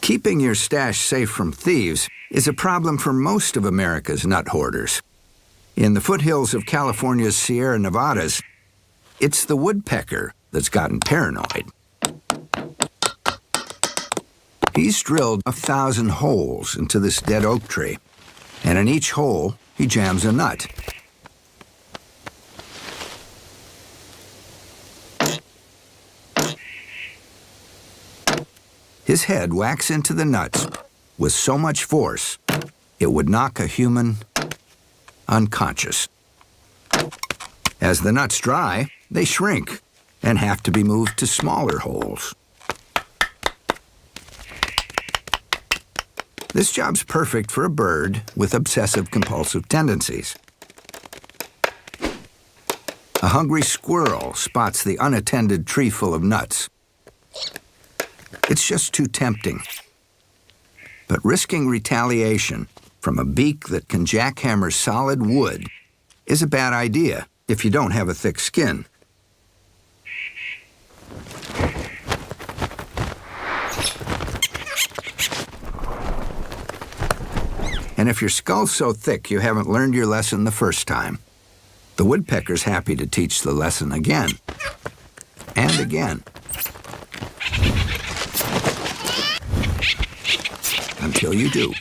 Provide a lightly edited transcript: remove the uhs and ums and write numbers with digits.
Keeping your stash safe from thieves is a problem for most of America's nut hoarders. In the foothills of California's Sierra Nevadas, it's the woodpecker that's gotten paranoid. He's drilled 1,000 holes into this dead oak tree, and in each hole, he jams a nut. His head whacks into the nuts with so much force, it would knock a human unconscious. As the nuts dry, they shrink and have to be moved to smaller holes. This job's perfect for a bird with obsessive-compulsive tendencies. A hungry squirrel spots the unattended tree full of nuts. It's just too tempting. But risking retaliation from a beak that can jackhammer solid wood is a bad idea if you don't have a thick skin. And if your skull's so thick you haven't learned your lesson the first time, the woodpecker's happy to teach the lesson again and again, until you do.